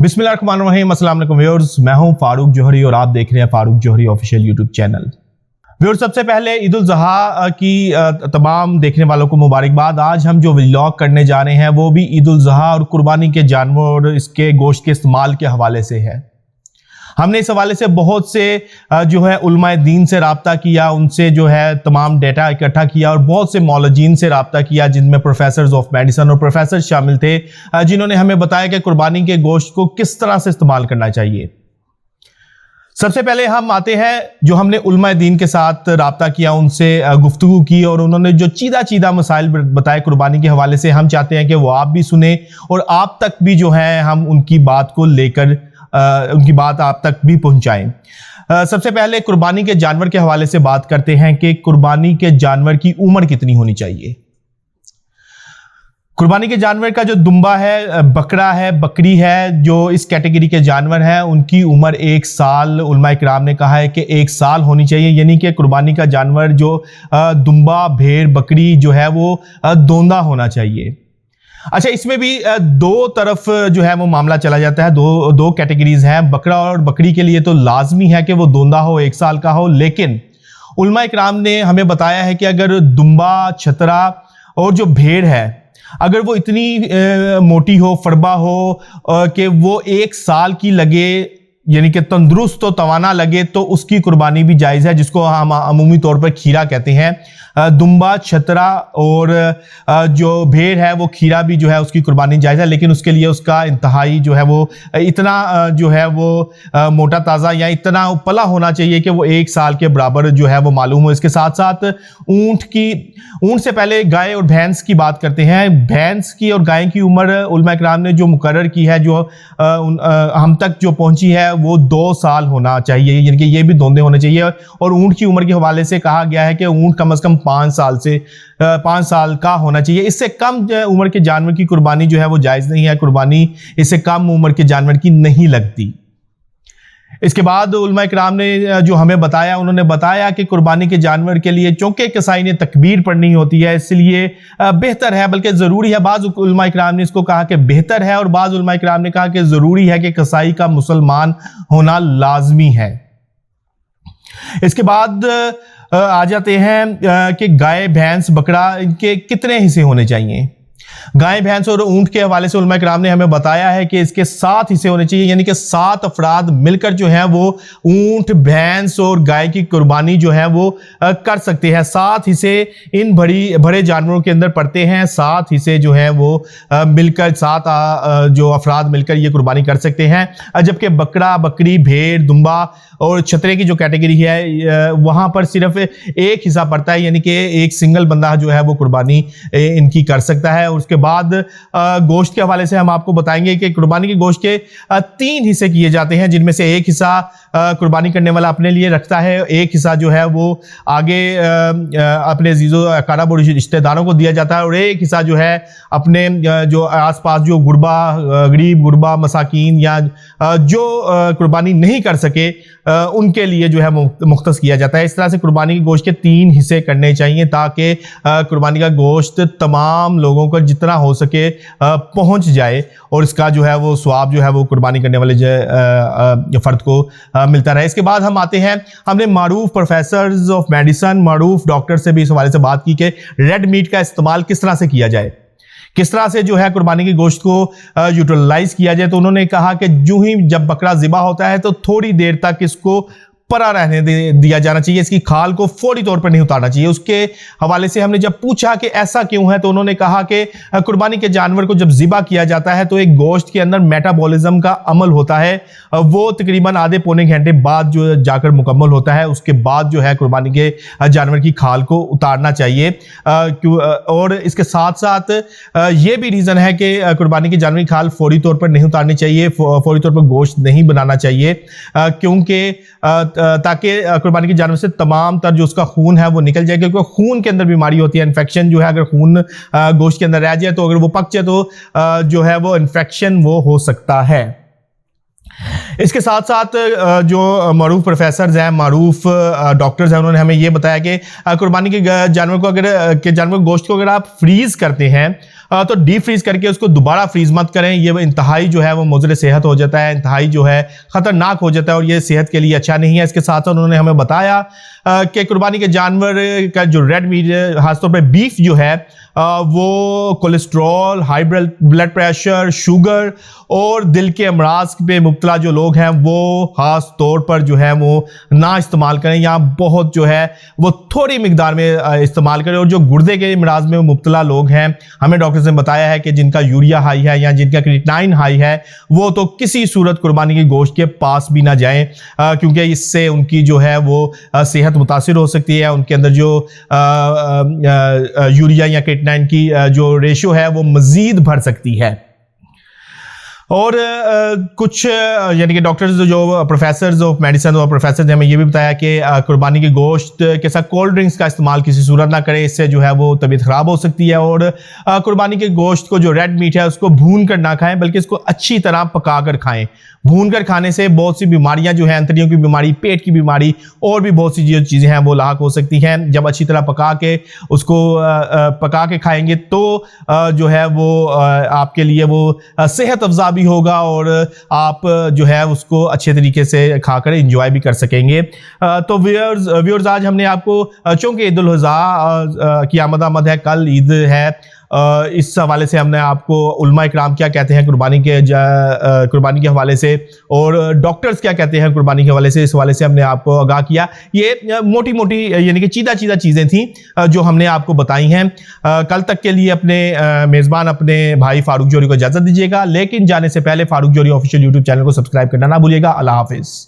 बिस्मिल्लाहिर्रहमानिर्रहीम, अस्सलाम वालेकुम व्यूअर्स। मैं हूं फारूक जौहरी और आप देख रहे हैं फारूक जौहरी ऑफिशियल यूट्यूब चैनल। व्यूअर्स, सबसे पहले ईद उल ज़ुहा की तमाम देखने वालों को मुबारकबाद। आज हम जो व्लॉग करने जा रहे हैं वो भी ईद उल ज़ुहा और कुर्बानी के जानवर और इसके गोश्त के इस्तेमाल के हवाले से है। हमने इस हवाले से बहुत से जो है उलमाए दीन से राब्ता किया, उनसे जो है तमाम डेटा इकट्ठा किया और बहुत से मौलजीन से राब्ता किया, जिनमें प्रोफेसर्स ऑफ मेडिसिन और प्रोफेसर शामिल थे, जिन्होंने हमें बताया कि कुर्बानी के गोश्त को किस तरह से इस्तेमाल करना चाहिए। सबसे पहले हम आते हैं जो हमने उलमाए दीन के साथ राब्ता किया, उनसे गुफ्तगू की और उन्होंने जो चीदा मसाइल बताए कुर्बानी के हवाले से, हम चाहते हैं कि वो आप भी सुने और आप तक भी जो है हम उनकी बात को लेकर उनकी बात आप तक भी पहुंचाएं। सबसे पहले कुर्बानी के जानवर के हवाले से बात करते हैं कि कुर्बानी के जानवर की उम्र कितनी होनी चाहिए। कुर्बानी के जानवर का जो दुम्बा है, बकरा है, बकरी है, जो इस कैटेगरी के जानवर हैं, उनकी उम्र 1 साल उलमाए किराम ने कहा है कि 1 साल होनी चाहिए। यानी कि कुर्बानी का जानवर जो दुम्बा, भेड़, बकरी जो है वो दोंदा होना चाहिए। अच्छा, इसमें भी दो तरफ जो है वो मामला चला जाता है। दो कैटेगरीज हैं। बकरा और बकरी के लिए तो लाजमी है कि वो दोंदा हो, 1 साल का हो, लेकिन उलमा इकराम ने हमें बताया है कि अगर दुम्बा, छतरा और जो भेड़ है, अगर वो इतनी मोटी हो, फरबा हो कि वो 1 साल की लगे, यानी कि तंदुरुस्त और तवाना लगे, तो उसकी कुर्बानी भी जायज़ है, जिसको हम अमूमी तौर पर खीरा कहते हैं। दुम्बा, छतरा और जो भेड़ है वो खीरा भी जो है उसकी कुर्बानी जायज़ है, लेकिन उसके लिए उसका इंतहाई जो है वो इतना जो है वो मोटा ताज़ा या इतना पला होना चाहिए कि वो 1 साल के बराबर जो है वो मालूम हो। इसके साथ साथ ऊँट से पहले गाय और भैंस की बात करते हैं। भैंस की और गाय की उम्र उलमा इकराम ने जो मुकर्रर की है, जो हम तक जो पहुंची है, वो 2 साल होना चाहिए, यानी कि ये भी दोंदे होने चाहिए। और ऊँट की उम्र के हवाले से कहा गया है कि ऊँट कम से कम 5 साल का होना चाहिए। इससे कम उम्र के जानवर की कुर्बानी जो है वो जायज़ नहीं है। कुर्बानी इससे कम उम्र के जानवर की नहीं लगती। इसके बाद उलमा इकराम ने जो हमें बताया, उन्होंने बताया कि कुर्बानी के जानवर के लिए चूंकि कसाई ने तकबीर पढ़नी होती है, इसलिए बेहतर है, बल्कि ज़रूरी है। बाज़ उलमा इकराम ने इसको कहा कि बेहतर है और बाज़ उलमा इकराम ने कहा कि ज़रूरी है कि कसाई का मुसलमान होना लाजमी है। इसके बाद आ जाते हैं कि गाय, भैंस, बकरा, इनके कितने हिस्से होने चाहिए। गाय, भैंस और ऊंट के हवाले से उलमा इकराम ने हमें बताया है कि इसके 7 हिस्से होने चाहिए, यानी कि 7 अफराद मिलकर जो है वो ऊंट, भैंस और गाय की कुर्बानी जो है वो कर सकते हैं। 7 हिस्से इन बड़े जानवरों के अंदर पड़ते हैं। 7 हिस्से जो है वो मिलकर 7 जो अफराद मिलकर ये कुर्बानी कर सकते हैं। जबकि बकरा, बकरी, भेड़, दुम्बा और छतरे की जो कैटेगरी है, वहां पर सिर्फ 1 हिस्सा पड़ता है, यानी कि एक सिंगल बंदा जो है वो कुर्बानी इनकी कर सकता है। और उसके बाद गोश्त के हवाले से हम आपको बताएंगे कि कुर्बानी के गोश्त के 3 हिस्से किए जाते हैं, जिनमें से 1 हिस्सा कुर्बानी करने वाला अपने लिए रखता है, 1 हिस्सा जो है वो आगे अपने अजीज़ो अकाराब और रिश्तेदारों को दिया जाता है, और 1 हिस्सा जो है अपने जो आसपास जो गरीब गुरबा, मसाकीन या जो कुर्बानी नहीं कर सके उनके लिए जो है मुख्तस किया जाता है। इस तरह से कुर्बानी के गोश्त के 3 हिस्से करने चाहिए, ताकि कुर्बानी का गोश्त तमाम लोगों को जितना हो सके पहुंच जाए और इसका जो है वो स्वाब जो है वो कुर्बानी करने वाले फ़र्द को मिलता रहे। इसके बाद हम आते हैं, हमने मारूफ प्रोफेसर्स ऑफ मेडिसिन, मारूफ डॉक्टर से भी इस हवाले से बात की कि रेड मीट का इस्तेमाल किस तरह से किया जाए, किस तरह से जो है कुर्बानी के गोश्त को यूटिलाइज किया जाए। तो उन्होंने कहा कि जब बकरा ज़िबा होता है तो थोड़ी देर तक इसको परा रहने दिया जाना चाहिए, इसकी खाल को फौरी तौर पर नहीं उतारना चाहिए। उसके हवाले से हमने जब पूछा कि ऐसा क्यों है, तो उन्होंने कहा कि कुर्बानी के जानवर को जब ज़िबा किया जाता है तो एक गोश्त के अंदर मेटाबॉलिज्म का अमल होता है, वो तकरीबन आधे पौने घंटे बाद जो जाकर मुकम्मल होता है। उसके बाद जो है कुर्बानी के जानवर की खाल को उतारना चाहिए। और इसके साथ साथ ये भी रीज़न है कि कुर्बानी के जानवर की खाल फौरी तौर पर नहीं उतारनी चाहिए, फौरी तौर पर गोश्त नहीं बनाना चाहिए, क्योंकि ताकि कुर्बानी के जानवर से तमाम तर जो उसका खून है वो निकल जाए, क्योंकि खून के अंदर बीमारी होती है, इन्फेक्शन जो है, अगर खून गोश्त के अंदर रह जाए तो अगर वो पक जाए तो जो है वो इन्फेक्शन वो हो सकता है। इसके साथ साथ जो मारूफ प्रोफेसर्स हैं, मारूफ डॉक्टर्स हैं, उन्होंने हमें ये बताया कि कुर्बानी के जानवर को गोश्त को अगर आप फ्रीज करते हैं تو ڈیپ فریز کر کے اس کو دوبارہ فریز مت کریں، یہ انتہائی جو ہے وہ مضر صحت ہو جاتا ہے، انتہائی جو ہے خطرناک ہو جاتا ہے اور یہ صحت کے لیے اچھا نہیں ہے۔ اس کے ساتھ انہوں نے ہمیں بتایا کہ قربانی کے جانور کا جو ریڈ میٹ خاص طور پہ بیف جو ہے وہ cholesterol, high blood pressure, sugar اور دل کے امراض پہ مبتلا جو لوگ ہیں وہ خاص طور پر جو ہے وہ نہ استعمال کریں، یا بہت جو ہے وہ تھوڑی مقدار میں استعمال کریں۔ اور جو گردے کے امراض میں مبتلا لوگ ہیں، ہمیں ڈاکٹرز نے بتایا ہے کہ جن کا یوریا ہائی ہے یا جن کا کریٹینائن ہائی ہے، وہ تو کسی صورت قربانی کے گوشت کے پاس بھی نہ جائیں، کیونکہ اس سے ان کی جو ہے وہ صحت متاثر ہو سکتی ہے، ان کے اندر جو یوریا یا کریٹینائن کی جو ریشو ہے وہ مزید بڑھ سکتی ہے۔ اور کچھ یعنی کہ ڈاکٹرز جو پروفیسرز آف میڈیسن اور پروفیسرز نے ہمیں یہ بھی بتایا کہ قربانی کے گوشت کے ساتھ کولڈ ڈرنکس کا استعمال کسی صورت نہ کریں، اس سے جو ہے وہ طبیعت خراب ہو سکتی ہے۔ اور قربانی کے گوشت کو جو ریڈ میٹ ہے اس کو بھون کر نہ کھائیں، بلکہ اس کو اچھی طرح پکا کر کھائیں۔ بھون کر کھانے سے بہت سی بیماریاں جو ہیں، انتڑیوں کی بیماری، پیٹ کی بیماری اور بھی بہت سی جو چیزیں ہیں وہ لاحق ہو سکتی ہیں۔ جب اچھی طرح پکا کے اس کو پکا کے کھائیں گے تو جو ہے وہ آپ کے لیے وہ صحت افزا بھی ہوگا اور آپ جو ہے اس کو اچھے طریقے سے کھا کر انجوائے بھی کر سکیں گے۔ تو ویورز آج ہم نے آپ کو چونکہ عید الاضحیٰ کی آمد ہے، کل عید ہے، اس حوالے سے ہم نے آپ کو علماء اکرام کیا کہتے ہیں قربانی کے حوالے سے اور ڈاکٹرز کیا کہتے ہیں قربانی کے حوالے سے، اس حوالے سے ہم نے آپ کو آگاہ کیا۔ یہ موٹی موٹی یعنی کہ چیدہ چیزیں تھیں جو ہم نے آپ کو بتائی ہیں۔ کل تک کے لیے اپنے میزبان اپنے بھائی فاروق جوہری کو اجازت دیجیے گا، لیکن جانے سے پہلے فاروق جوہری آفیشیل یوٹیوب چینل کو سبسکرائب کرنا نہ بھولیے گا۔ اللہ حافظ۔